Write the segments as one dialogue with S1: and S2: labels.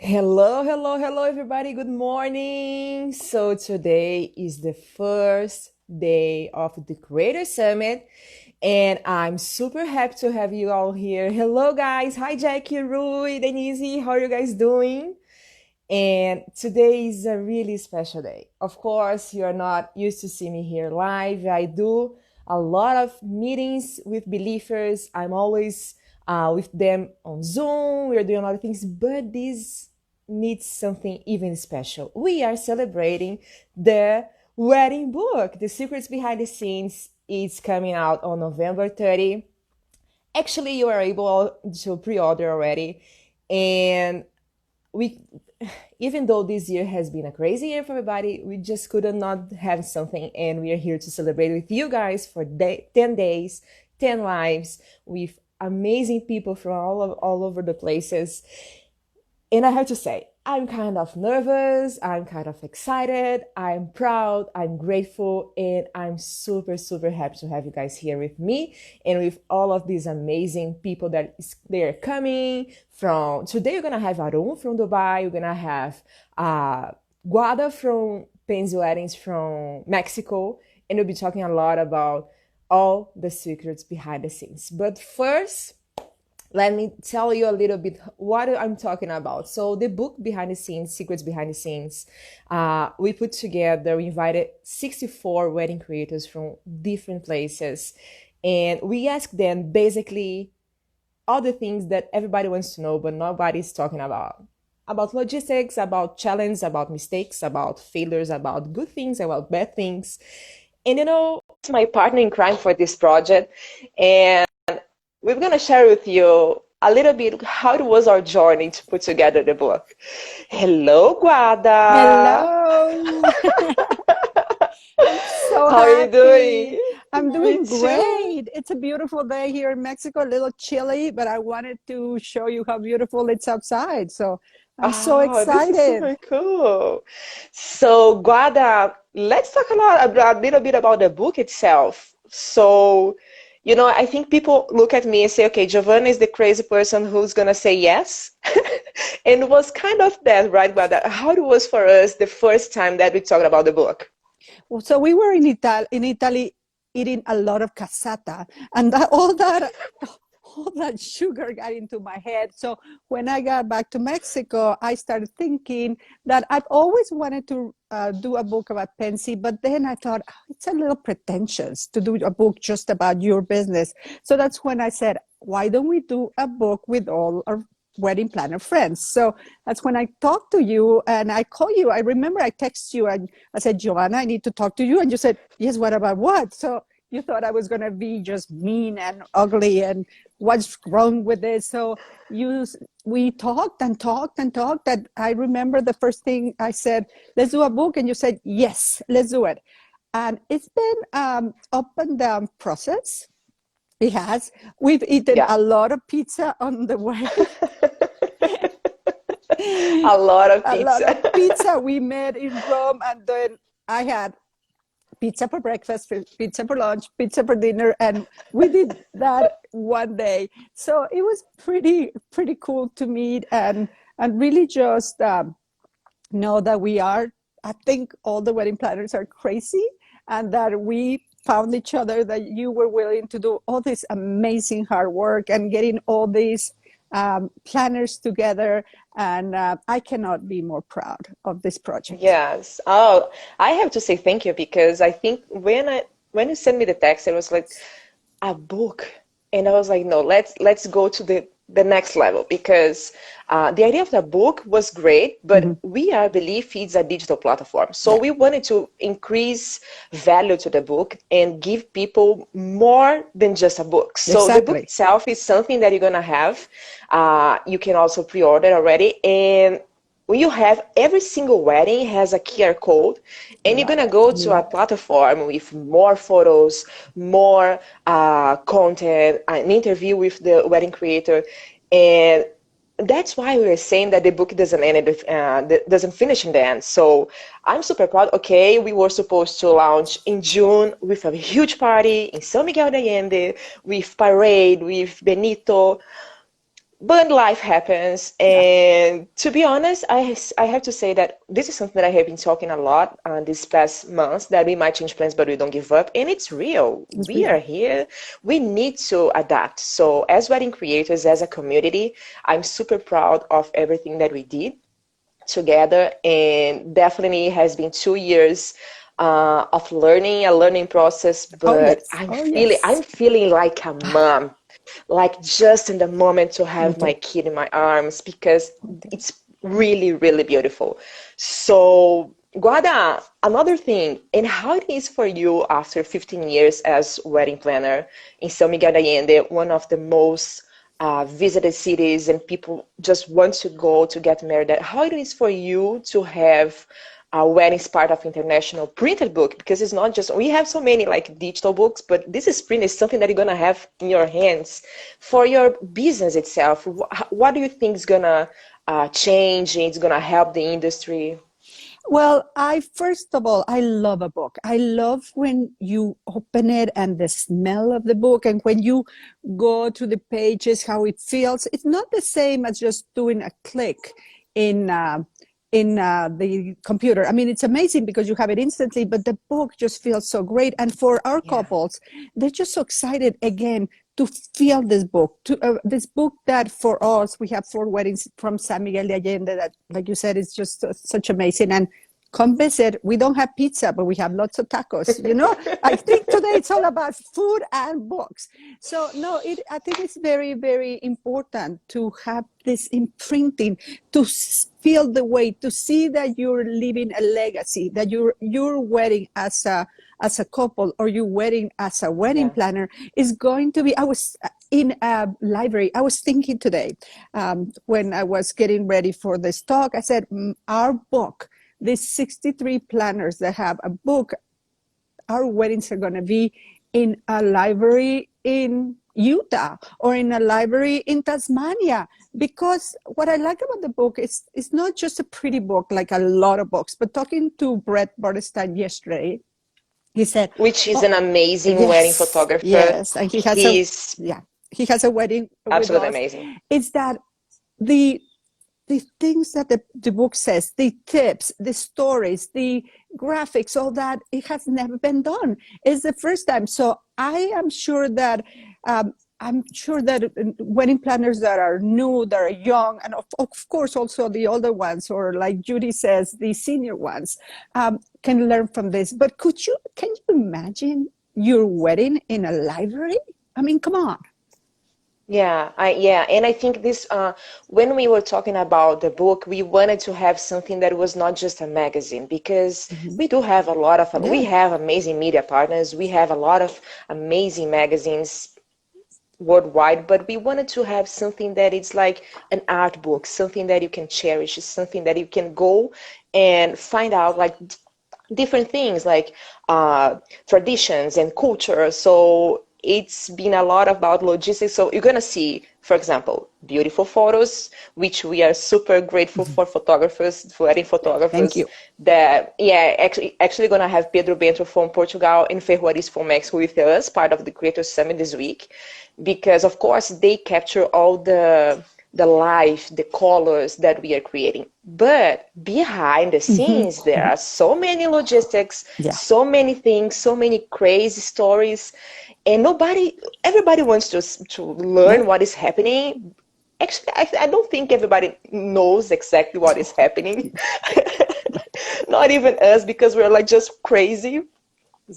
S1: Hello, hello, hello, everybody. Good morning. So, today is the first day of the Creator Summit, and I'm super happy to have you all here. Hello, guys. Hi, Jackie, Rui, Denise. How are you guys doing? And today is a really special day. Of course, you're not used to see me here live. I do a lot of meetings with believers. I'm always with them on Zoom. We're doing a lot of things, but this needs something even special. We are celebrating the wedding book. The Secrets Behind the Scenes is coming out on November 30. Actually, you are able to pre-order already. And we even though this year has been a crazy year for everybody, we just could not have something, and we are here to celebrate with you guys for 10 days, 10 lives, with amazing people from all over the places. And I have to say, I'm kind of nervous, I'm kind of excited, I'm proud, I'm grateful, and I'm super, super happy to have you guys here with me and with all of these amazing people they're coming from. Today, we're gonna have Arun from Dubai, we're gonna have Guada from Penzi Weddings from Mexico, and we'll be talking a lot about all the secrets behind the scenes. But first, let me tell you a little bit what I'm talking about. So the book Behind the Scenes, Secrets Behind the Scenes, we put together, we invited 64 wedding creators from different places. And we asked them basically all the things that everybody wants to know, but nobody's talking about. About logistics, about challenge, about mistakes, about failures, about good things, about bad things. And it's my partner in crime for this project. And we're going to share with you a little bit how it was our journey to put together the book. Hello, Guada.
S2: Hello. I'm so
S1: How are you
S2: happy.
S1: doing?
S2: I'm
S1: Me
S2: doing
S1: too.
S2: great. It's a beautiful day here in Mexico, a little chilly, but I wanted to show you how beautiful it's outside. So I'm so
S1: Oh, this is
S2: excited.
S1: super cool. So, Guada, let's talk a little bit about the book itself. So, I think people look at me and say, okay, Giovana is the crazy person who's going to say yes. And it was kind of that, right, Guada? How it was for us the first time that we talked about the book?
S2: Well, so we were in Italy eating a lot of cassata, and all that sugar got into my head. So when I got back to Mexico, I started thinking that I've always wanted to do a book about Penzi, but then I thought, "Oh, it's a little pretentious to do a book just about your business." So that's when I said, why don't we do a book with all our wedding planner friends? So that's when I talked to you and I called you. I remember I texted you and I said, Giovanna, I need to talk to you. And you said, yes, what about what? So you thought I was going to be just mean and ugly and what's wrong with this? So we talked and talked and talked. And I remember the first thing I said, let's do a book. And you said, yes, let's do it. And it's been up and down process. It has. We've eaten
S1: Yeah.
S2: a lot of pizza on the way.
S1: A lot of
S2: A lot of
S1: pizza.
S2: pizza we made in Rome. And then I had pizza for breakfast, pizza for lunch, pizza for dinner, and we did that one day. So it was pretty cool to meet and really just know that we are. I think all the wedding planners are crazy, and that we found each other. That you were willing to do all this amazing hard work and getting all these planners together, and I cannot be more proud of this project.
S1: Yes. Oh, I have to say thank you because I think when you sent me the text, it was like a book, and I was like, no, let's go to the next level because the idea of the book was great, but
S2: Mhm.
S1: we are believe feeds a digital platform, so
S2: Yeah,
S1: we wanted to increase value to the book and give people more than just a book. So the book
S2: exactly.
S1: itself is something that you're gonna have. You can also pre-order already, and when you have every single wedding has a QR code,
S2: I
S1: and you're
S2: love
S1: gonna
S2: it.
S1: go to a platform with more photos, more content, an interview with the wedding creator, and that's why we were saying that the book doesn't doesn't finish in the end. So I'm super proud. Okay, we were supposed to launch in June with a huge party in San Miguel de Allende, with parade, with Benito. But life happens,
S2: Yeah,
S1: and to be honest, I have to say that this is something that I have been talking a lot these past months, that we might change plans, but we don't give up, and it's real.
S2: it's
S1: We are
S2: real.
S1: here. We need to adapt. So as wedding creators, as a community, I'm super proud of everything that we did together, and definitely has been 2 years of learning, a learning process.
S2: Oh
S1: But
S2: yes.
S1: I'm
S2: Oh
S1: feeling,
S2: yes.
S1: I'm feeling like a mom, like just in the moment to
S2: Me
S1: have my
S2: too.
S1: kid in my arms, because
S2: Me too.
S1: it's really, really beautiful. So, Guada, another thing, and how it is for you after 15 years as wedding planner in São Miguel de Allende, one of the most visited cities, and people just want to go to get married. How it is for you to have weddings part of international printed book, because it's not just, we have so many like digital books, but this is print, is something that you're gonna have in your hands for your business itself. What do you think is gonna change? It's gonna help the industry?
S2: Well, I first of all, I love a book. I love when you open it and the smell of the book, and when you go to the pages, how it feels. It's not the same as just doing a click in the computer. I mean, it's amazing because you have it instantly, but the book just feels so great. And for our
S1: Yeah.
S2: couples, they're just so excited again to feel this book, to this book that for us, we have 4 weddings from San Miguel de Allende that, like you said, is just such amazing. And come visit. We don't have pizza, but we have lots of tacos. You know, I think today it's all about food and books. So no, I think it's very, very important to have this imprinting, to feel the way, to see that you're leaving a legacy, that your wedding as a couple, or your wedding as a wedding
S1: Yeah.
S2: planner is going to be. I was in a library. I was thinking today, when I was getting ready for this talk, I said, our book, these 63 planners that have a book, our weddings are going to be in a library in Utah or in a library in Tasmania. Because what I like about the book is it's not just a pretty book like a lot of books, but talking to Brett Bardestein yesterday, he said,
S1: Which is
S2: oh,
S1: an amazing wedding
S2: yes,
S1: photographer.
S2: yes. And
S1: He's
S2: yeah, he has a wedding with
S1: absolutely
S2: us.
S1: amazing.
S2: It's that the the things that the book says, the tips, the stories, the graphics, all that, it has never been done. It's the first time. So I am sure that wedding planners that are new, that are young, and of course also the older ones, or like Judy says, the senior ones, can learn from this. But can you imagine your wedding in a library? I mean, come on.
S1: Yeah, and I think this when we were talking about the book, we wanted to have something that was not just a magazine, because
S2: Mhm.
S1: we do have a lot of, we
S2: Yeah.
S1: have amazing media partners, we have a lot of amazing magazines worldwide, but we wanted to have something that is like an art book, something that you can cherish, something that you can go and find out like different things like traditions and culture. So it's been a lot about logistics. So you're gonna see, for example, beautiful photos, which we are super grateful for photographers, for wedding
S2: Thank
S1: photographers.
S2: you.
S1: That yeah, actually gonna have Pedro Bento from Portugal and Ferroaris from Mexico with us, part of the Creators Summit this week, because of course they capture all the life, the colors that we are creating. But behind the
S2: Hmm.
S1: scenes, there are so many logistics,
S2: Yeah.
S1: so many things, so many crazy stories, and everybody wants to
S2: Yeah.
S1: learn what is happening. Actually, I don't think everybody knows exactly what is happening. Not even us, because we're like just crazy.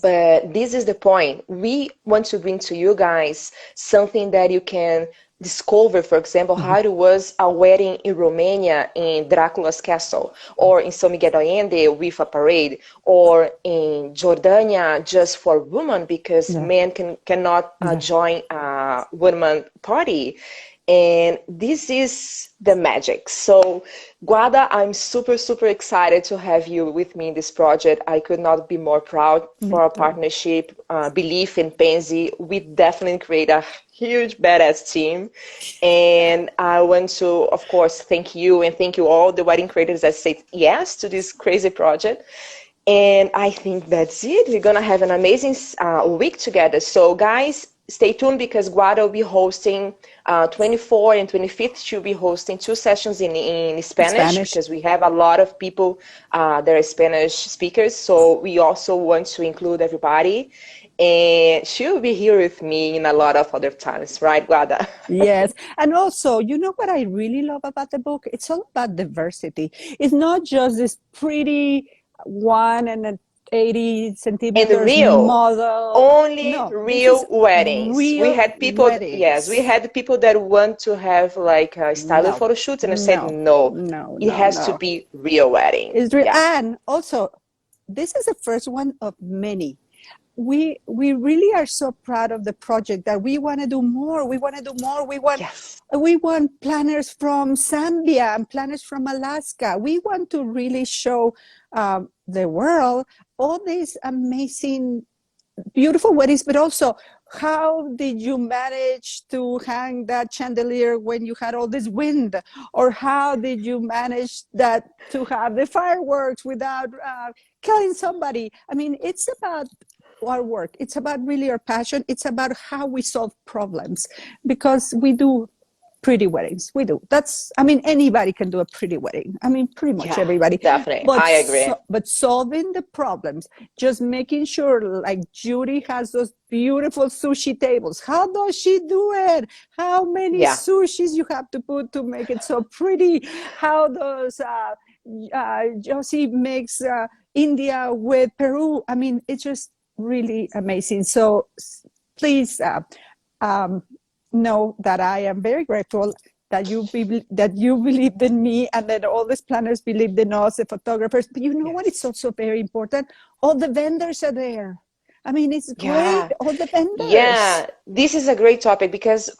S1: But this is the point. We want to bring to you guys something that you can discover, for example,
S2: Mhm.
S1: how it was a wedding in Romania in Dracula's castle, or in São Miguel de Allende with a parade, or in Jordania just for women because
S2: Yeah.
S1: men cannot
S2: Yeah.
S1: join a women party. And this is the magic. So, Guada, I'm super, super excited to have you with me in this project. I could not be more proud
S2: Me
S1: for our
S2: too.
S1: partnership, belief in Penzi. We definitely create a huge, badass team. And I want to, of course, thank you and thank you all the wedding creators that said yes to this crazy project. And I think that's it. We're gonna have an amazing week together. So, guys, stay tuned because Guada will be hosting 24 and 25th. She'll be hosting 2 sessions in Spanish
S2: Spanish.
S1: because we have a lot of people that are Spanish speakers. So we also want to include everybody. And she'll be here with me in a lot of other times, right, Guada?
S2: Yes. And also, you know what I really love about the book? It's all about diversity. It's not just this pretty 180
S1: And
S2: centimeters
S1: real,
S2: model.
S1: only
S2: No, this is
S1: real weddings. We
S2: real
S1: had people, yes, we
S2: weddings.
S1: had people that want to have like a stylish
S2: No,
S1: photo shoots, and I said,
S2: no,
S1: no,
S2: no,
S1: it
S2: no,
S1: has to
S2: no.
S1: be real wedding.
S2: It's real.
S1: Yeah.
S2: And also, this is the first one of many. We really are so proud of the project that we want to do more. We want to do more.
S1: Yes.
S2: We want planners from Zambia and planners from Alaska. We want to really show the world all these amazing, beautiful weddings, but also how did you manage to hang that chandelier when you had all this wind, or how did you manage that to have the fireworks without killing somebody? I mean, it's about our work. It's about really our passion. It's about how we solve problems, because we do pretty weddings. We do. I mean, anybody can do a pretty wedding. I mean, pretty much
S1: Yeah,
S2: everybody.
S1: definitely.
S2: But
S1: I agree.
S2: but solving the problems, just making sure, like Judy has those beautiful sushi tables. How does she do it? How many
S1: Yeah.
S2: sushis you have to put to make it so pretty? How does Josie makes India with Peru? I mean, it's just really amazing. So please know that I am very grateful that you believed in me, and that all these planners believed in us, the photographers. But you know what? It's
S1: Yes.
S2: also very important. All the vendors are there. I mean, it's great.
S1: Yeah.
S2: All the vendors.
S1: Yeah. This is a great topic because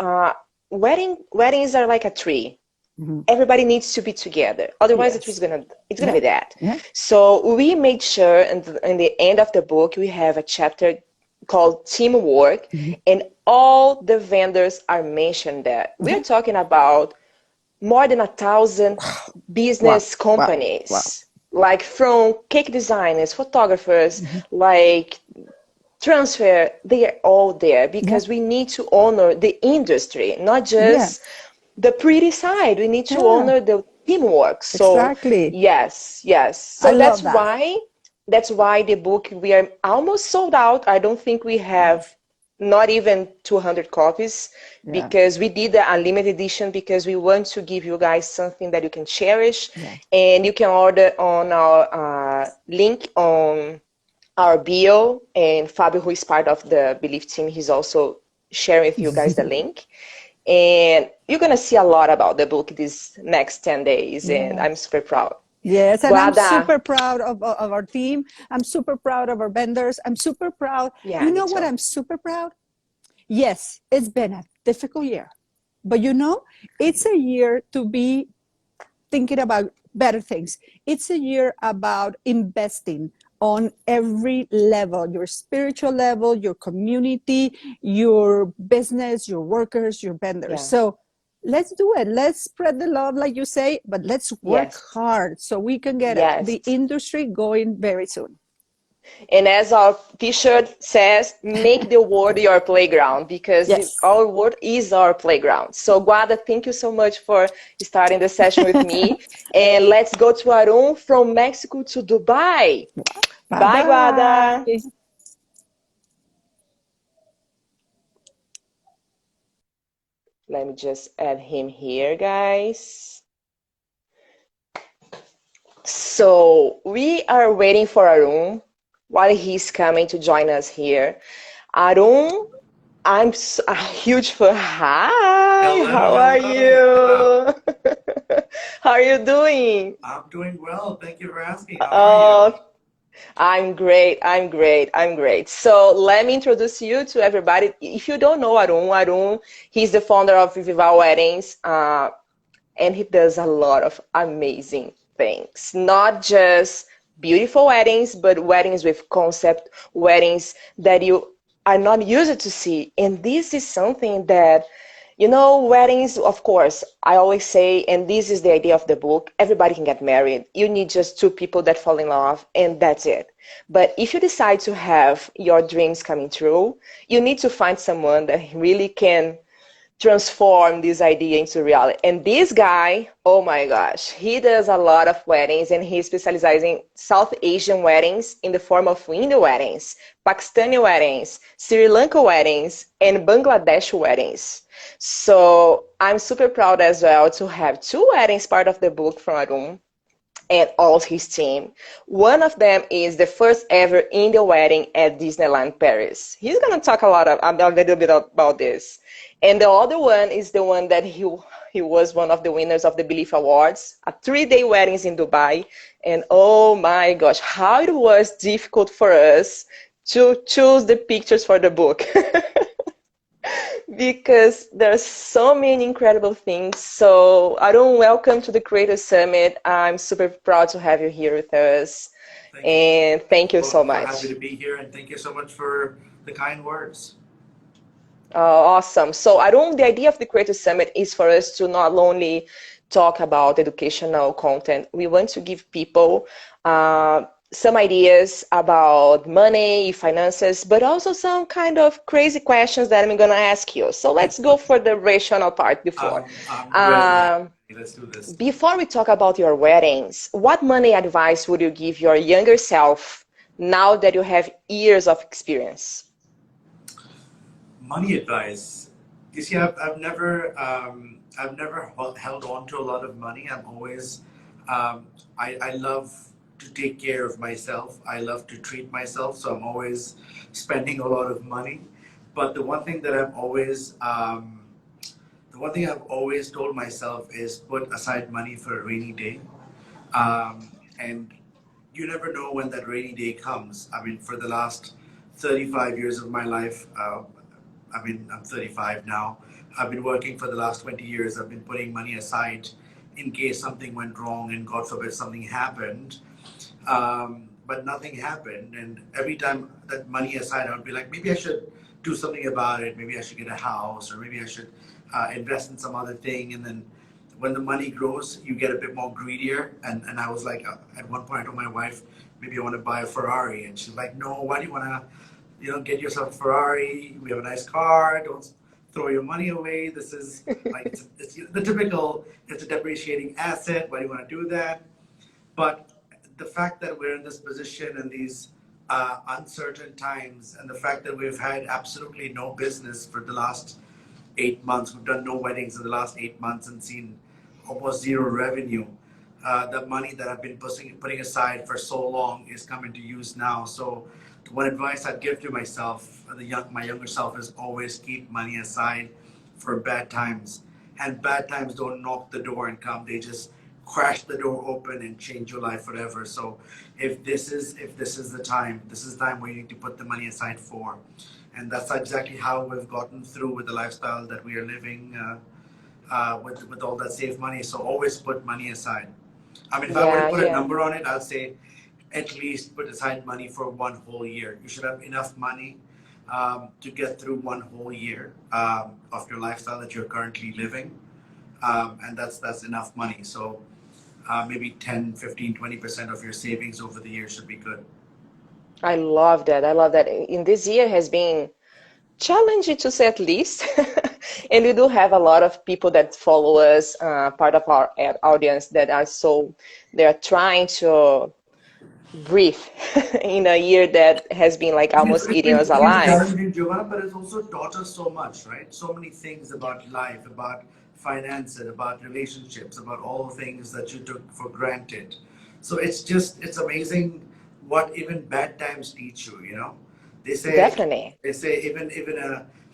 S1: weddings are like a tree.
S2: Mhm.
S1: Everybody needs to be together. Otherwise, the tree's
S2: Yes.
S1: gonna
S2: Yeah.
S1: be dead.
S2: Yeah.
S1: So we made sure, in the end of the book, we have a chapter called teamwork,
S2: Mhm.
S1: and all the vendors are mentioned there. We're
S2: Yeah.
S1: talking about more than 1,000
S2: Wow.
S1: business
S2: Wow. Wow.
S1: companies, like from cake designers, photographers,
S2: Mhm.
S1: like transfer, they are all there
S2: Yeah.
S1: because we need to honor the industry, not
S2: Yeah.
S1: just the pretty side. We need to
S2: Yeah.
S1: honor the teamwork. So
S2: Exactly.
S1: yes, yes.
S2: I
S1: So
S2: love that.
S1: that's why the book, we are almost sold out. I don't think we have not even 200 copies
S2: Yeah.
S1: because we did a limited edition because we want to give you guys something that you can cherish,
S2: Yeah.
S1: and you can order on our link on our bio, and Fabio, who is part of the Belief team, he's also sharing with you guys the link. And you're going to see a lot about the book these next 10 days, and
S2: Yeah.
S1: I'm super proud.
S2: Yes, and I'm
S1: Guada,
S2: super proud of our team. I'm super proud of our vendors. I'm super proud.
S1: yeah,
S2: You
S1: me
S2: know what
S1: too.
S2: I'm super proud? Yes, it's been a difficult year, but you know, it's a year to be thinking about better things. It's a year about investing on every level, your spiritual level, your community, your business, your workers, your vendors.
S1: Yeah,
S2: So let's do it. Let's spread the love, like you say, but let's work
S1: yes,
S2: hard so we can get
S1: yes.
S2: the industry going very soon.
S1: And as our t-shirt says, make the world your playground because
S2: Yes.
S1: our world is our playground. So Guada, thank you so much for starting the session with me. And let's go to Arun from Mexico to Dubai.
S2: Bye
S1: Bye, Guada.
S2: bye.
S1: Let me just add him here, guys. So we are waiting for Arun while he's coming to join us here. Arun, a huge fan. Hi,
S3: Hello,
S1: how are
S3: hello.
S1: you? How are you doing?
S3: I'm doing well. Thank you for asking. How are you?
S1: Oh, I'm great. I'm great. I'm great. So let me introduce you to everybody. If you don't know Arun, he's the founder of Viva Weddings, and he does a lot of amazing things. Not just beautiful weddings, but weddings with concept, weddings that you are not used to see. And this is something that You know, weddings, of course, I always say, and this is the idea of the book, everybody can get married. You need just two people that fall in love, and that's it. But if you decide to have your dreams coming true, you need to find someone that really can transform this idea into reality. And this guy, oh my gosh, he does a lot of weddings, and he specializes in South Asian weddings in the form of Indian weddings, Pakistani weddings, Sri Lanka weddings, and Bangladesh weddings. So I'm super proud as well to have two weddings part of the book from Arun and all his team. One of them is the first ever Indian wedding at Disneyland Paris. He's going to talk a little bit about this. And the other one is the one that he was one of the winners of the Belief Awards, a 3-day weddings in Dubai. And oh my gosh, how it was difficult for us to choose the pictures for the book. Because there's so many incredible things. So Arun, welcome to the Creator Summit. I'm super proud to have you here with us. And thank you so much.
S3: Happy to be here, and thank you so much for the kind words.
S1: Awesome. So Arun, the idea of the Creator Summit is for us to not only talk about educational content, we want to give people some ideas about money, finances, but also some kind of crazy questions that I'm going to ask you. So let's go for the rational part before.
S3: Let's do this.
S1: Before we talk about your weddings, what money advice would you give your younger self now that you have years of experience?
S3: Money advice. You see, I've never held on to a lot of money. I'm always, I love to take care of myself. I love to treat myself, so I'm always spending a lot of money. But the one thing that I've always, told myself is put aside money for a rainy day. And you never know when that rainy day comes. I mean, for the last 35 years of my life, I'm 35 now. I've been working for the last 20 years. I've been putting money aside in case something went wrong and God forbid something happened. But nothing happened. And every time that money aside, I would be like, maybe I should do something about it. Maybe I should get a house, or maybe I should invest in some other thing. And then when the money grows, you get a bit more greedier. And I was like, at one point I told my wife, maybe I want to buy a Ferrari. And she's like, no, why do you want to, get yourself a Ferrari? We have a nice car. Don't throw your money away. This is like, it's the typical, it's a depreciating asset. Why do you want to do that? But the fact that we're in this position in these uncertain times, and the fact that we've had absolutely no business for the last 8 months, we've done no weddings in the last 8 months and seen almost zero revenue. The money that I've been putting aside for so long is coming to use now. So one advice I'd give to myself, my younger self, is always keep money aside for bad times. And bad times don't knock the door and come; they just crash the door open and change your life forever. So if this is the time, this is the time where you need to put the money aside for. And that's exactly how we've gotten through with the lifestyle that we are living with all that saved money. So always put money aside. I mean, if I were to put a number on it, I'd say at least put aside money for 1 whole year. You should have enough money to get through 1 whole year of your lifestyle that you're currently living. And that's enough money. So maybe 10, 15, 20% of your savings over the year should be good.
S1: I love that. I love that. In this year has been challenging, to say at least. And we do have a lot of people that follow us, part of our audience, that they're trying to breathe in a year that has been like almost eating us alive.
S3: It's challenging, Giovana, but it's also taught us so much, right? So many things about life, about finances, about relationships, about all the things that you took for granted. So it's amazing what even bad times teach you, They say
S1: Definitely.
S3: They say even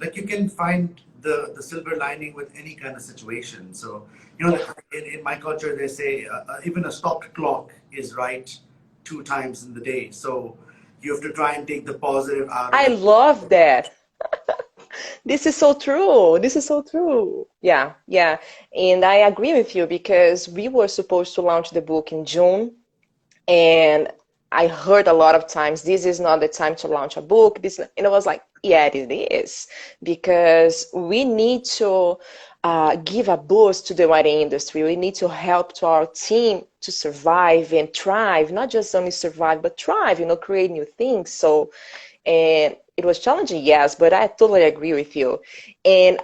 S3: like you can find the silver lining with any kind of situation. So in my culture they say even a stopped clock is right 2 times in the day. So you have to try and take the positive out of it.
S1: I love that. This is so true. This is so true. Yeah. And I agree with you, because we were supposed to launch the book in June, and I heard a lot of times, this is not the time to launch a book. And I was like, yeah, it is, because we need to give a boost to the wedding industry. We need to help to our team to survive and thrive, not just only survive, but thrive, create new things. So, and it was challenging, yes, but I totally agree with you. And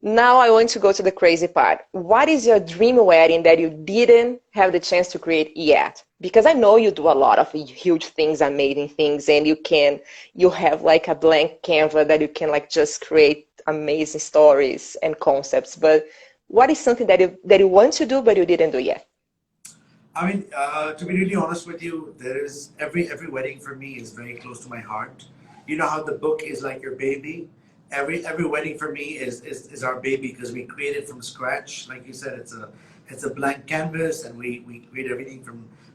S1: now I want to go to the crazy part. What is your dream wedding that you didn't have the chance to create yet? Because I know you do a lot of huge things, amazing things, and you have like a blank canvas that you can like just create amazing stories and concepts. But what is something that you want to do but you didn't do yet?
S3: I mean, to be really honest with you, there is every wedding for me is very close to my heart. You know how the book is like your baby. Every wedding for me is our baby because we create it from scratch. Like you said, it's a blank canvas, and we create everything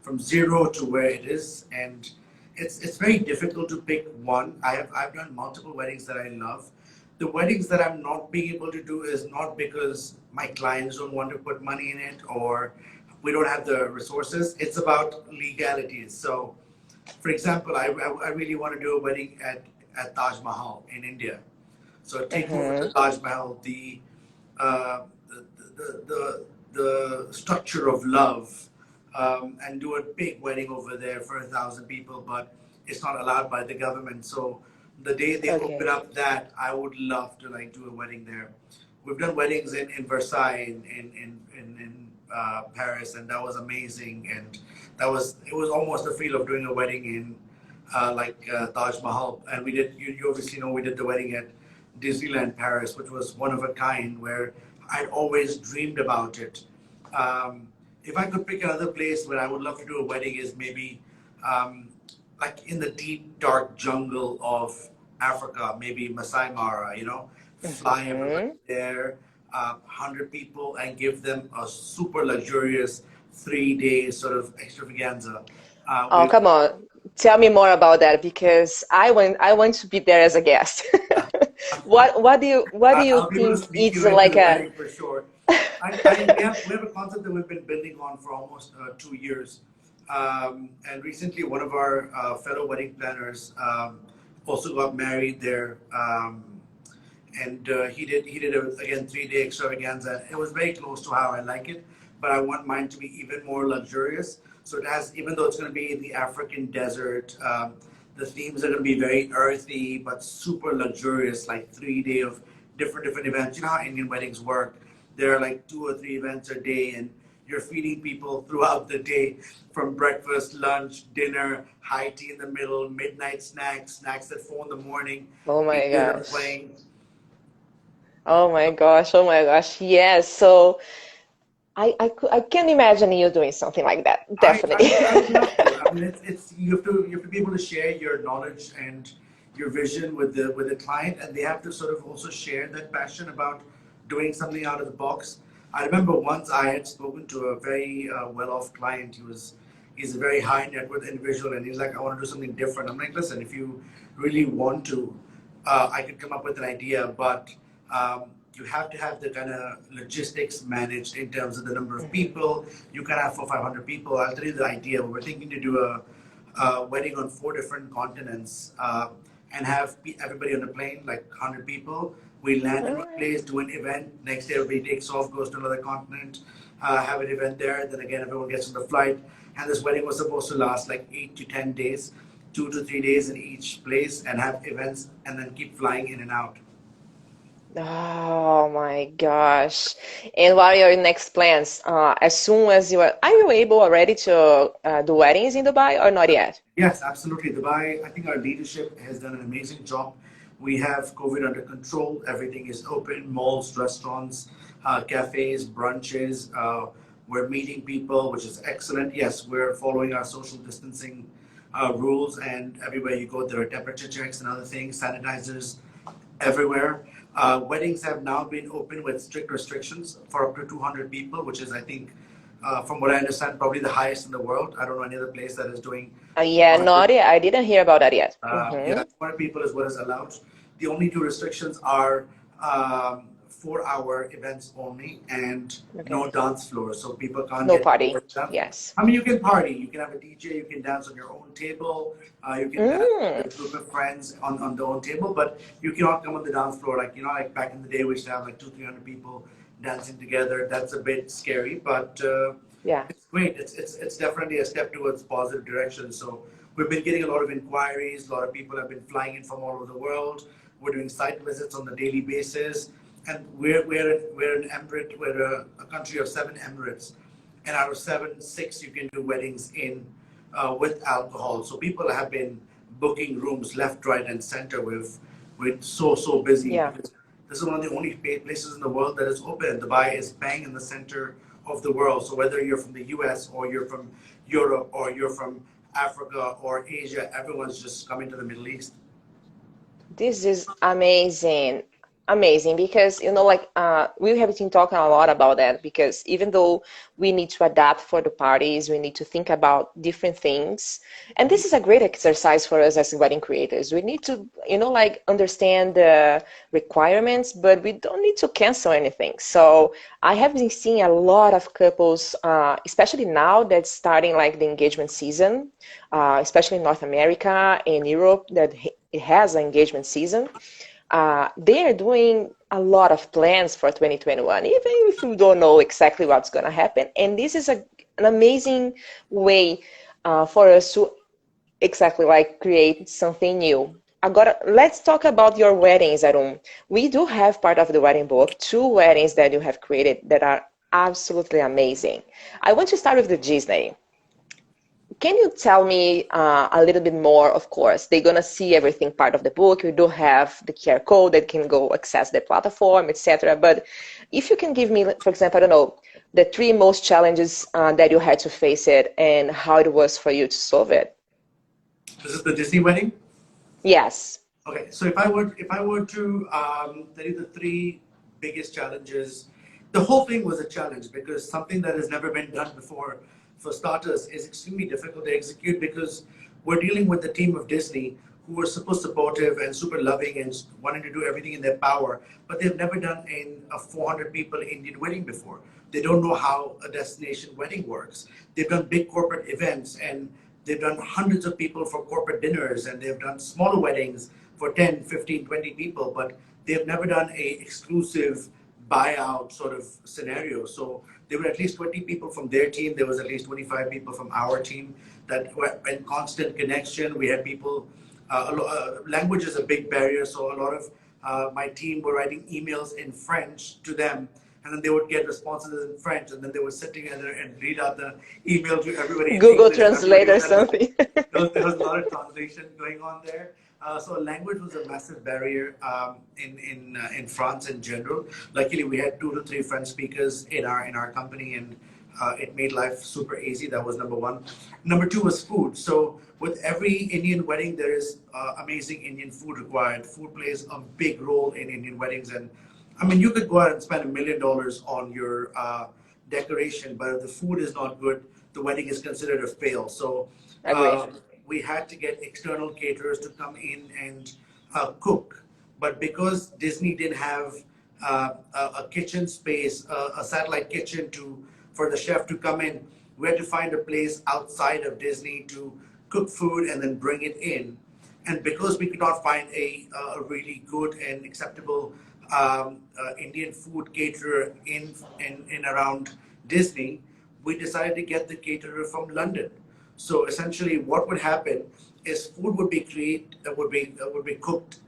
S3: from zero to where it is. And it's very difficult to pick one. I've done multiple weddings that I love. The weddings that I'm not being able to do is not because my clients don't want to put money in it or we don't have the resources. It's about legalities. So, for example, I really want to do a wedding at Taj Mahal in India. So take over the Taj Mahal, uh, the, the structure of love, and do a big wedding over there for 1,000 people, but it's not allowed by the government. So the day they open
S1: Okay.
S3: up that, I would love to like do a wedding there. We've done weddings in Versailles, in Paris, and that was amazing. And it was almost the feel of doing a wedding in Taj Mahal. And we did, you obviously know, we did the wedding at Disneyland Paris, which was one of a kind, where I'd always dreamed about it. Um, if I could pick another place where I would love to do a wedding is maybe um, like in the deep, dark jungle of Africa, maybe Masai Mara, fly everybody
S1: Hmm.
S3: there, 100 people, and give them a super luxurious 3 day sort of extravaganza.
S1: Oh,
S3: We
S1: come on. Tell me more about that because I want to be there as a guest. What do you
S3: I'll be able to
S1: think
S3: sneak
S1: it's
S3: you into
S1: like
S3: the
S1: a
S3: wedding for sure. We have a concept that we've been building on for almost 2 years. And recently, one of our fellow wedding planners also got married there. And he did again 3 day extravaganza. It was very close to how I like it, but I want mine to be even more luxurious. So it has, even though it's going to be in the African desert, the themes are going to be very earthy but super luxurious, like 3 day of different events. You know how Indian weddings work. There are like 2 or 3 events a day, and you're feeding people throughout the day, from breakfast, lunch, dinner, high tea in the middle, midnight snacks, snacks at 4 in the morning.
S1: Oh my
S3: DJs are
S1: gosh.
S3: playing.
S1: Oh my gosh. Oh my gosh. Yes. So I can imagine you doing something like that. Definitely.
S3: I would love to. I mean, it's you have to be able to share your knowledge and your vision with the client, and they have to sort of also share that passion about doing something out of the box. I remember once I had spoken to a very well-off client. He's a very high net worth individual, and he's like, I want to do something different. I'm like, listen, if you really want to, I could come up with an idea, but um, you have to have the kind of logistics managed in terms of the number of people. You can have 500 people. I'll tell you the idea. We're thinking to do a wedding on 4 different continents, and have everybody on a plane, like 100 people. We land in one place, do an event. Next day, everybody takes off, goes to another continent, have an event there. Then again, everyone gets on the flight. And this wedding was supposed to last like 8 to 10 days, 2 to 3 days in each place, and have events, and then keep flying in and out.
S1: Oh my gosh. And what are your next plans? As soon as are you able already to do weddings in Dubai or not yet?
S3: Yes, absolutely. Dubai, I think our leadership has done an amazing job. We have COVID under control. Everything is open, malls, restaurants, cafes, brunches. We're meeting people, which is excellent. Yes, we're following our social distancing rules, and everywhere you go, there are temperature checks and other things, sanitizers everywhere. Weddings have now been open with strict restrictions for up to 200 people, which is, I think, from what I understand, probably the highest in the world. I don't know any other place that is doing
S1: Yeah,
S3: 200.
S1: not yet. I didn't hear about that yet.
S3: Yeah, 200 people is what is allowed. The only two restrictions are 4-hour events only and
S1: Okay.
S3: no dance floor, so people can't
S1: No
S3: get
S1: party.
S3: bored done.
S1: Yes.
S3: I mean, you can party, you can have a DJ, you can dance on your own table, you can dance
S1: Mm.
S3: with a group of friends on their own table, but you cannot come on the dance floor like, like back in the day we used to have like 200-300 people dancing together. That's a bit scary, but
S1: Yeah.
S3: it's great. It's definitely a step towards positive direction. So we've been getting a lot of inquiries. A lot of people have been flying in from all over the world. We're doing site visits on a daily basis, and we're an emirate. We're a country of 7 emirates, and out of 7, 6 you can do weddings in with alcohol. So people have been booking rooms left, right, and center. We're so busy
S1: Yeah.
S3: because this is one of the only places in the world that is open. Dubai is bang in the center of the world. So whether you're from the US or you're from Europe or you're from Africa or Asia, everyone's just coming to the Middle East.
S1: This is amazing. Amazing because like we have been talking a lot about that because even though we need to adapt for the parties, we need to think about different things. And this is a great exercise for us as wedding creators. We need to, like understand the requirements, but we don't need to cancel anything. So I have been seeing a lot of couples, especially now that's starting like the engagement season, especially in North America and Europe, that it has an engagement season. They are doing a lot of plans for 2021, even if you don't know exactly what's going to happen. And this is an amazing way for us to exactly like create something new. Let's talk about your weddings, Arun. We do have part of the wedding book, 2 weddings that you have created that are absolutely amazing. I want to start with the Disney. Can you tell me a little bit more? Of course, they're gonna see everything part of the book. You do have the QR code that can go access the platform, etc. But if you can give me, for example, I don't know, the 3 most challenges that you had to face it and how it was for you to solve it.
S3: This is the Disney wedding.
S1: Yes.
S3: Okay, so if I were to tell you the 3 biggest challenges, the whole thing was a challenge because something that has never been done before, for starters, is extremely difficult to execute because we're dealing with the team of Disney who are super supportive and super loving and wanting to do everything in their power, but they've never done a 400 people Indian wedding before. They don't know how a destination wedding works. They've done big corporate events and they've done hundreds of people for corporate dinners and they've done smaller weddings for 10, 15, 20 people, but they've never done a exclusive buyout sort of scenario. So there were at least 20 people from their team. There was at least 25 people from our team that were in constant connection. We had people, language is a big barrier. So a lot of my team were writing emails in French to them, and then they would get responses in French, and then they would sit together and read out the email to everybody in
S1: Google
S3: English. And
S1: Translate
S3: everybody
S1: or
S3: was
S1: something.
S3: there was a lot of translation going on there. So language was a massive barrier in France in general. Luckily, we had 2 to 3 French speakers in our company, and it made life super easy. That was number 1. Number 2 was food. So with every Indian wedding, there is amazing Indian food required. Food plays a big role in Indian weddings, and I mean, you could go out and spend $1 million on your decoration, but if the food is not good, the wedding is considered a fail. So
S1: Agree.
S3: we had to get external caterers to come in and cook. But because Disney didn't have a kitchen space, a satellite kitchen for the chef to come in, we had to find a place outside of Disney to cook food and then bring it in. And because we could not find a really good and acceptable Indian food caterer in around Disney, we decided to get the caterer from London. So essentially, what would happen is food would be would be cooked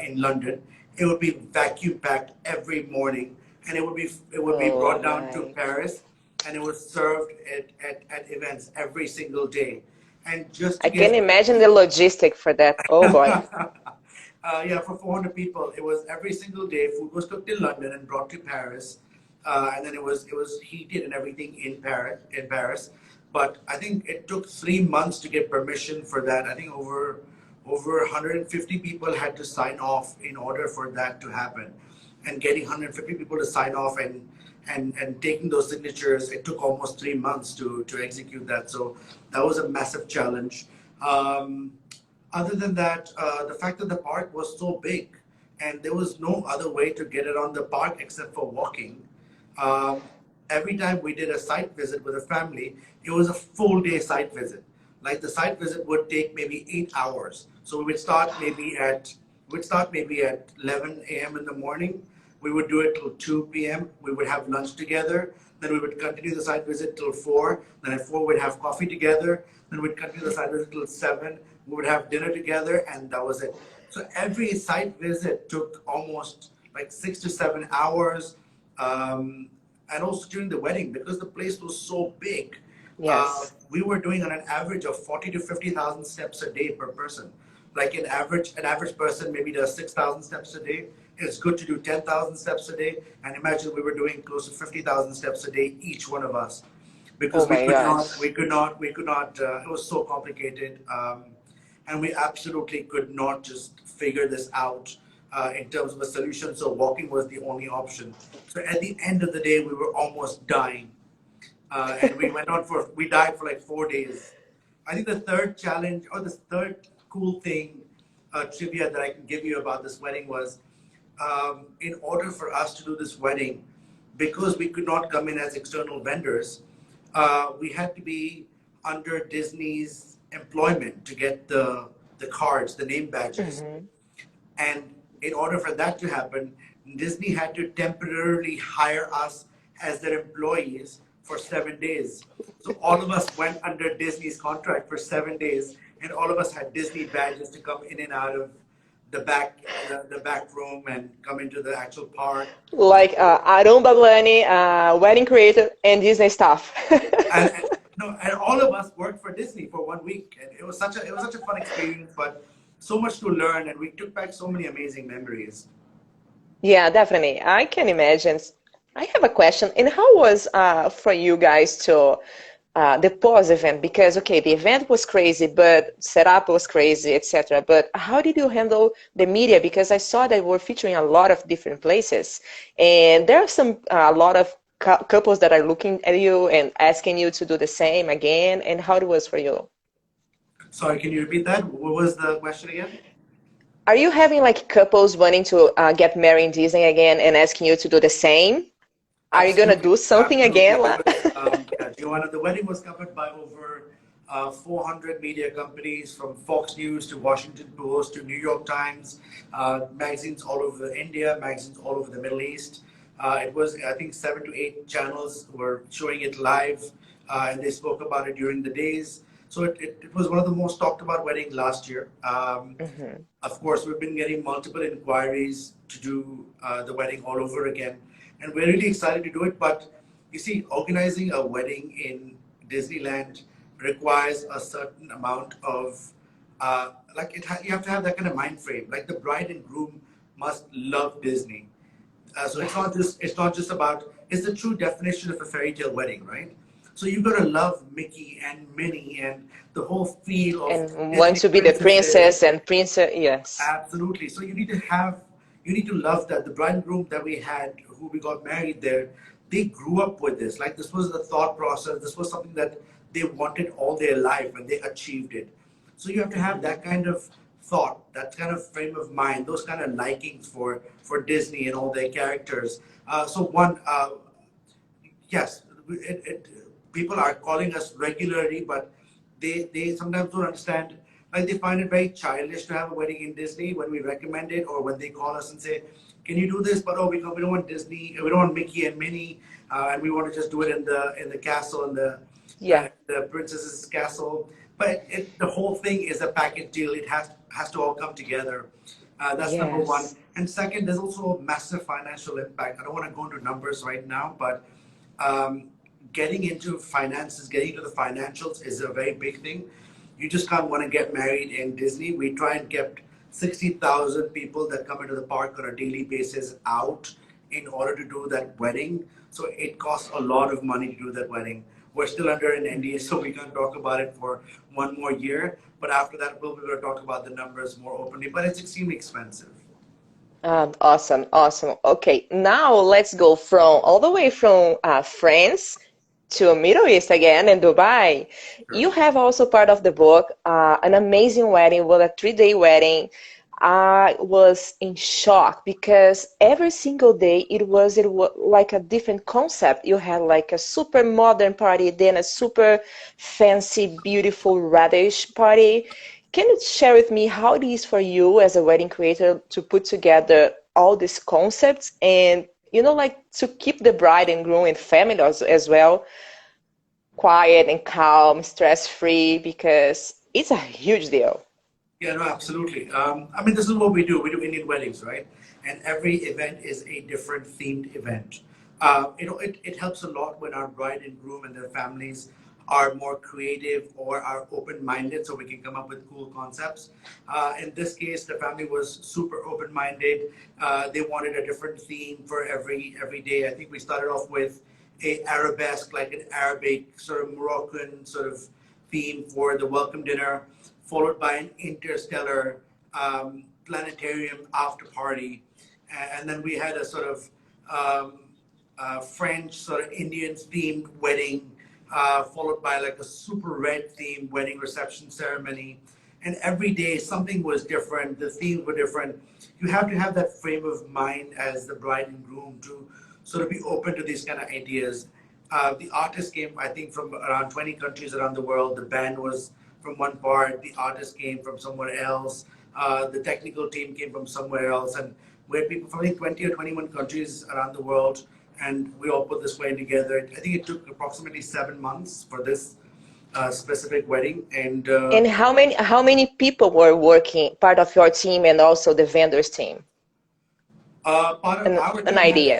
S3: in London. It would be vacuum packed every morning, and it would be
S1: Oh
S3: brought down to
S1: my.
S3: Paris, and it was served at events every single day. And just to
S1: I can
S3: get
S1: imagine the logistic for that. Oh boy.
S3: yeah, for 400 people, it was every single day. Food was cooked in London and brought to Paris, and then it was heated and everything in Paris. But I think it took 3 months to get permission for that. I think over 150 people had to sign off in order for that to happen. And getting 150 people to sign off and taking those signatures, it took almost 3 months to execute that. So that was a massive challenge. Other than that, the fact that the park was so big and there was no other way to get around the park except for walking. Um, every time we did a site visit with a family, it was a full day site visit. Like the site visit would take maybe 8 hours. So we'd start maybe at 11 a.m. in the morning. We would do it till 2 p.m. We would have lunch together. Then we would continue the site visit till 4. Then at 4 we'd have coffee together. Then we'd continue the site visit till 7. We would have dinner together, and that was it. So every site visit took almost like 6 to 7 hours. Um, and also during the wedding, because the place was so big,
S1: Yes.
S3: we were doing on an average of 40 to 50,000 steps a day per person. Like an average person maybe does 6,000 steps a day. It's good to do 10,000 steps a day. And imagine we were doing close to 50,000 steps a day, each one of us,
S1: Oh
S3: because we
S1: my
S3: could not,
S1: gosh.
S3: we could not, we could not. It was so complicated, and we absolutely could not just figure this out in terms of a solution. So walking was the only option. So at the end of the day, we were almost dying, and we died for like 4 days. I think the third challenge or the third cool thing, trivia that I can give you about this wedding was, in order for us to do this wedding, because we could not come in as external vendors, we had to be under Disney's employment to get the cards, the name badges.
S1: Hmm.
S3: And in order for that to happen, Disney had to temporarily hire us as their employees for 7 days. So all of us went under Disney's contract for 7 days, and all of us had Disney badges to come in and out of the back room and come into the actual park.
S1: Like Arun Bablani, wedding creator, and Disney staff.
S3: And no, and all of us worked for Disney for 1 week, and it was such a fun experience, but so much to learn, and we took back so many amazing memories.
S1: Yeah, definitely. I can imagine. I have a question. And how was for you guys to the pause event? Because okay, the event was crazy, but setup was crazy, etc. But how did you handle the media? Because I saw that we're featuring a lot of different places, and there are some a lot of couples that are looking at you and asking you to do the same again. And how it was for you?
S3: Sorry, can you repeat that? What was the question again?
S1: Are you having like couples wanting to get married in Disney again and asking you to do the same? Are you gonna
S3: Absolutely,
S1: do something
S3: absolutely.
S1: again?
S3: Yeah, Giovanna, the wedding was covered by over 400 media companies, from Fox News to Washington Post to New York Times, magazines all over India, magazines all over the Middle East. It was, I think, 7 to 8 channels were showing it live, and they spoke about it during the days. So it was one of the most talked about weddings last year.
S1: Mhm.
S3: Of course, we've been getting multiple inquiries to do the wedding all over again, and we're really excited to do it. But you see, organizing a wedding in Disneyland requires a certain amount of you have to have that kind of mind frame. Like the bride and groom must love Disney. So
S1: Yeah.
S3: it's not just about, it's the true definition of a fairy tale wedding, right? So you gotta love Mickey and Minnie and the whole feel of
S1: And want
S3: Disney
S1: to be the
S3: princesses.
S1: princess and princess, yes.
S3: Absolutely. So you need to love that. The bride and groom that we had, who we got married there, they grew up with this. Like this was the thought process. This was something that they wanted all their life, and they achieved it. So you have to have
S1: Hmm.
S3: that kind of thought, that kind of frame of mind, those kind of likings for Disney and all their characters. Yes, people are calling us regularly, but they sometimes don't understand. Like they find it very childish to have a wedding in Disney when we recommend it, or when they call us and say, "Can you do this?" But oh, we don't want Disney, we don't want Mickey and Minnie, and we want to just do it in the castle, in
S1: Yeah.
S3: the princess's castle. But the whole thing is a package deal. It has to all come together. That's number one.
S1: Yes.
S3: And second, there's also a massive financial impact. I don't want to go into numbers right now, but um, getting into finances, getting into the financials is a very big thing. You just can't want to get married in Disney. We try and get 60,000 people that come into the park on a daily basis out in order to do that wedding. So it costs a lot of money to do that wedding. We're still under an NDA, so we can't talk about it for one more year. But after that, we'll be able to talk about the numbers more openly. But it's extremely expensive.
S1: Awesome, awesome. Okay, now let's go from all the way from France to Middle East again in Dubai.
S3: Sure.
S1: You have also part of the book, an amazing wedding, well, a 3-day wedding. I was in shock because every single day it was like a different concept. You had like a super modern party, then a super fancy, beautiful, radish party. Can you share with me how it is for you as a wedding creator to put together all these concepts and like to keep the bride and groom and family as well quiet and calm, stress-free because it's a huge deal.
S3: Yeah, no, absolutely. I mean, this is what we do. We do Indian weddings, right? And every event is a different themed event. It helps a lot when our bride and groom and their families are more creative or are open-minded, so we can come up with cool concepts. In this case, the family was super open-minded. They wanted a different theme for every day. I think we started off with a arabesque, like an Arabic sort of Moroccan sort of theme for the welcome dinner, followed by an interstellar planetarium after party. And then we had a sort of French sort of Indian themed wedding, followed by like a super red themed wedding reception ceremony. And every day something was different, the themes were different. You have to have that frame of mind as the bride and groom to sort of be open to these kind of ideas. The artists came, I think, from around 20 countries around the world. The band was from one part, the artist came from somewhere else, the technical team came from somewhere else, and we had people from I think 20 or 21 countries around the world, and we all put this wedding together. I think it took approximately 7 months for this specific wedding, and
S1: And how many people were working part of your team and also the vendors team?
S3: part of
S1: An,
S3: our
S1: an
S3: team had
S1: idea.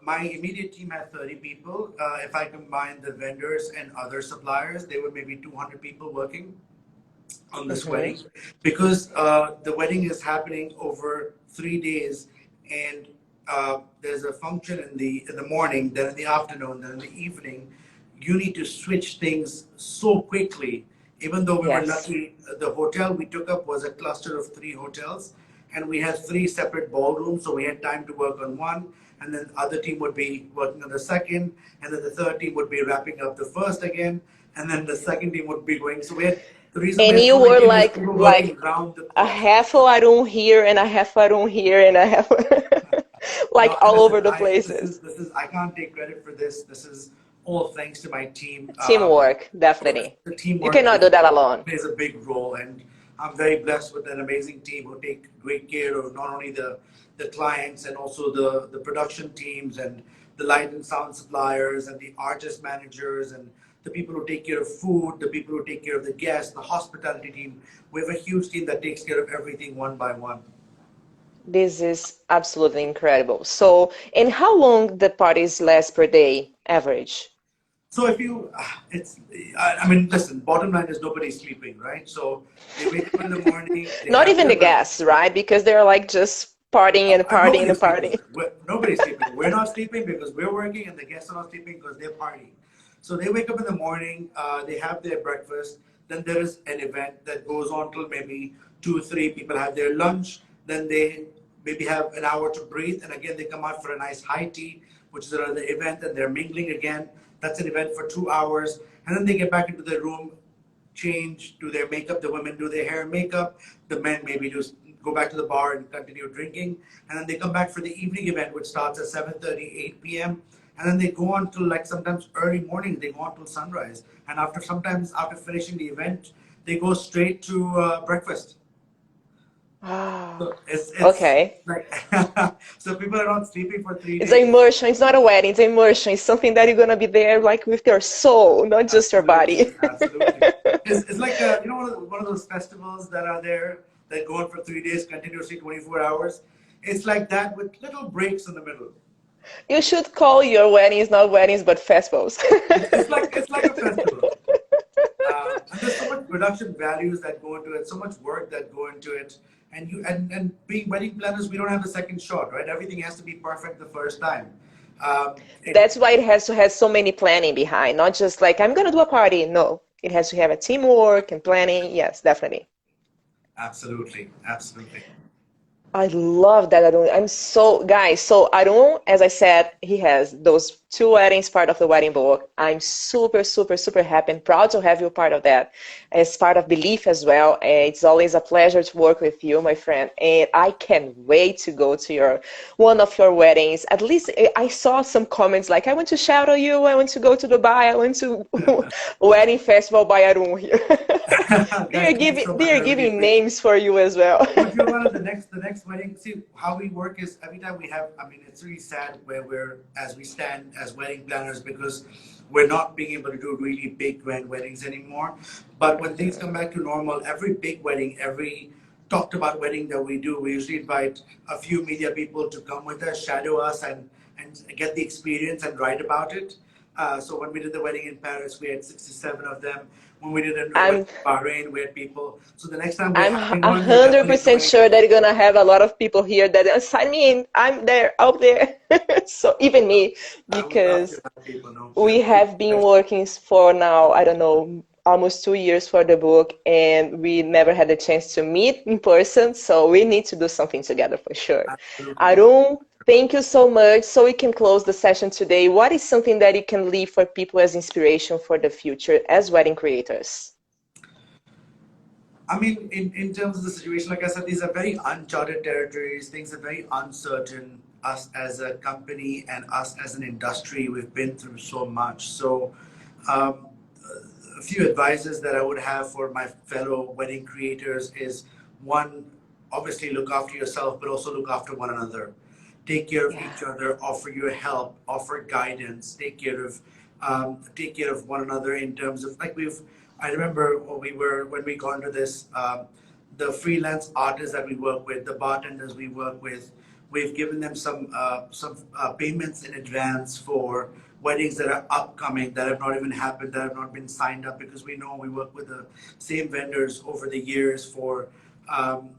S3: my immediate team had 30 people. If I combine the vendors and other suppliers, there were maybe 200 people working on this
S1: Hmm.
S3: wedding because the wedding is happening over 3 days, and there's a function in the morning, then in the afternoon, then in the evening. You need to switch things so quickly. Even though we were
S1: Yes.
S3: lucky, the hotel we took up was a cluster of 3 hotels, and we had 3 separate ballrooms, so we had time to work on one, and then the other team would be working on the second, and then the third team would be wrapping up the first again, and then the second team would be going. So we had the reason we
S1: And
S3: had
S1: you
S3: so many
S1: were
S3: teams is
S1: like
S3: people working
S1: like
S3: round the
S1: a
S3: clock.
S1: half a Arun here and a half Arun here and a half like
S3: No,
S1: all
S3: listen,
S1: over the
S3: I this is
S1: places.
S3: this is I can't take credit for this. This is all thanks to my team.
S1: Teamwork,
S3: Yeah,
S1: definitely.
S3: the
S1: You
S3: teamwork
S1: cannot do that alone.
S3: plays a big role, and I'm very blessed with an amazing team who take great care of not only the clients and also the production teams and the light and sound suppliers and the artist managers and the people who take care of food, the people who take care of the guests, the hospitality team. We have a huge team that takes care of everything one by one.
S1: This is absolutely incredible. So, and how long the parties last per day, average?
S3: So if you, it's, I mean, listen, bottom line is nobody's sleeping, right? So they wake up in the morning, they
S1: Not
S3: have
S1: even
S3: their
S1: the
S3: breakfast.
S1: guests, right? Because they're like just partying and partying and
S3: Nobody's sleeping.
S1: partying.
S3: Nobody's sleeping. We're not sleeping because we're working, and the guests are not sleeping because they're partying. So they wake up in the morning, they have their breakfast. Then there is an event that goes on till maybe 2, 3 people have their lunch. Then they maybe have an hour to breathe, and again they come out for a nice high tea, which is another event, and they're mingling again. That's an event for 2 hours, and then they get back into their room, change, do their makeup. The women do their hair and makeup. The men maybe just go back to the bar and continue drinking. And then they come back for the evening event, which starts at 7:30, 8 p.m. And then they go on till like sometimes early morning. They go on till sunrise. And sometimes after finishing the event, they go straight to breakfast.
S1: Ah,
S3: So it's
S1: okay.
S3: like so people are not sleeping for three
S1: It's an
S3: days.
S1: immersion. It's not a wedding. It's an immersion. It's something that you're gonna be there like with your soul, not just your
S3: Absolutely,
S1: body.
S3: absolutely. It's like one of those festivals that are there that go on for 3 days continuously, 24 hours. It's like that with little breaks in the middle.
S1: You should call your weddings not weddings but festivals.
S3: It's like a festival, and there's so much production values that go into it, so much work that go into it, and being wedding planners, we don't have a second shot, right? Everything has to be perfect the first time. It
S1: That's why it has to have so many planning behind, not just like I'm gonna do a party. No, it has to have a teamwork and planning. Yes, definitely.
S3: absolutely, absolutely.
S1: I love that Arun. I'm so guys. So Arun, as I said, he has those two weddings part of the wedding book. I'm super, super, super happy and proud to have you part of that as part of Belief as well. It's always a pleasure to work with you, my friend. And I can't wait to go to one of your weddings. At least I saw some comments like, I want to shout at you, I want to go to Dubai, I went to Wedding Festival by Arun here.
S3: Guys, thank you so much.
S1: They
S3: I
S1: are
S3: really
S1: giving
S3: appreciate it.
S1: names for you as well.
S3: Well, Giovanna, the next wedding. See how we work is every time we have. I mean, it's really sad where we're as we stand as wedding planners because we're not being able to do really big grand weddings anymore. But when things come back to normal, every big wedding, every talked about wedding that we do, we usually invite a few media people to come with us, shadow us, and get the experience and write about it. So when we did the wedding in Paris, we had 67 of them. When we did a wedding
S1: I'm
S3: in Bahrain, we had people. So the next time we're
S1: I'm
S3: having
S1: a
S3: one, we're
S1: hundred
S3: definitely
S1: percent
S3: doing.
S1: sure that you're gonna have a lot of people here that sign me in. I'm there, out there. So even me,
S3: I would love to
S1: because
S3: have people know.
S1: we have been working for now, I don't know, almost 2 years for the book, and we never had a chance to meet in person. So we need to do something together for sure.
S3: Absolutely.
S1: Arun, thank you so much. So we can close the session today. What is something that you can leave for people as inspiration for the future as wedding creators?
S3: I mean, in terms of the situation, like I said, these are very uncharted territories. Things are very uncertain. Us as a company and us as an industry, we've been through so much. So, um, a few advices that I would have for my fellow wedding creators is one, obviously look after yourself, but also look after one another. Take care of
S1: Yeah.
S3: each other, offer your help, offer guidance, take care of one another in terms of like I remember when we got into this, the freelance artists that we work with, the bartenders we work with, we've given them some payments in advance for weddings that are upcoming that have not even happened, that have not been signed up because we know we work with the same vendors over the years for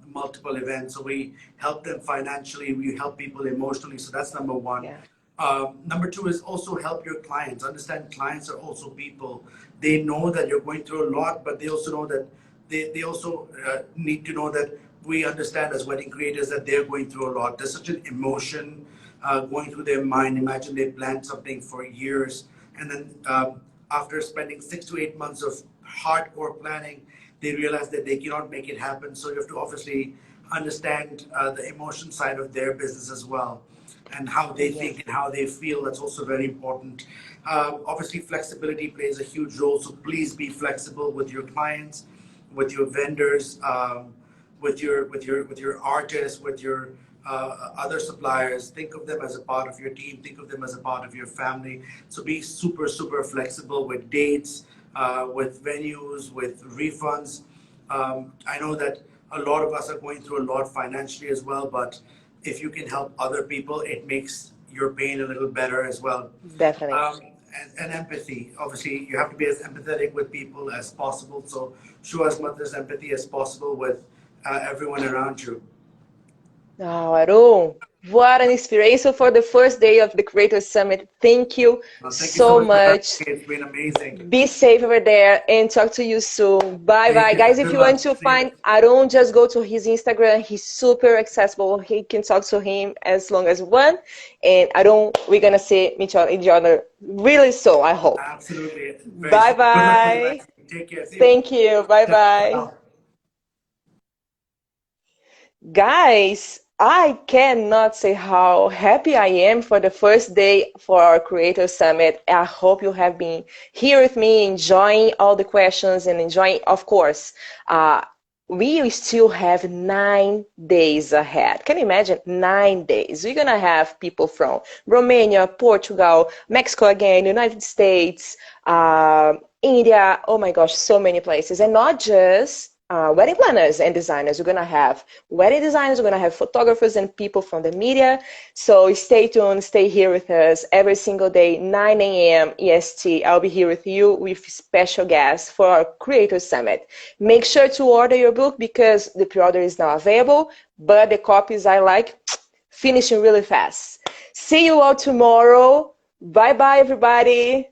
S3: multiple events. So we help them financially, we help people emotionally. So that's number one.
S1: Yeah.
S3: Number two is also help your clients. Understand clients are also people. They know that you're going through a lot, but they also know that they also need to know that we understand as wedding creators that they're going through a lot. There's such an emotion going through their mind. Imagine they planned something for years, and then after spending 6 to 8 months of hardcore planning, they realize that they cannot make it happen. So you have to obviously understand the emotion side of their business as well and how they
S1: Yeah.
S3: think and how they feel. That's also very important. Obviously, flexibility plays a huge role. So please be flexible with your clients, with your vendors, with your artists, with your other suppliers. Think of them as a part of your team. Think of them as a part of your family. So be super super flexible with dates, with venues, with refunds. I know that a lot of us are going through a lot financially as well, but if you can help other people, it makes your pain a little better as well.
S1: Definitely.
S3: Um, and empathy. Obviously, you have to be as empathetic with people as possible. So show as much as empathy as possible with everyone around you.
S1: Oh, Arun, what an inspiration for the first day of the Creator Summit. Thank you
S3: Thank you so
S1: so
S3: much for having
S1: much.
S3: me. It's been amazing.
S1: Be safe over there and talk to you soon. Bye
S3: Take
S1: bye.
S3: care.
S1: Guys, if
S3: Good
S1: you want
S3: luck.
S1: to
S3: See you.
S1: find Arun, just go to his Instagram. He's super accessible. He can talk to him as long as you want. And Arun, we're going to see each other really soon, I hope.
S3: Absolutely. Very
S1: Bye
S3: soon. Good luck for the
S1: bye.
S3: next week. Take care. See you.
S1: Thank you. Bye
S3: Ciao.
S1: bye.
S3: Ciao.
S1: Guys, I cannot say how happy I am for the first day for our Creator Summit. I hope you have been here with me, enjoying all the questions and enjoying, of course. We still have 9 days ahead. Can you imagine? 9 days. We're going to have people from Romania, Portugal, Mexico again, United States, India. Oh my gosh, so many places. And not just wedding planners and designers. We're going to have wedding designers, we're going to have photographers and people from the media. So stay tuned, stay here with us every single day, 9 a.m. EST. I'll be here with you with special guests for our Creator Summit. Make sure to order your book because the pre-order is now available, but the copies I like finishing really fast. See you all tomorrow. Bye-bye, everybody.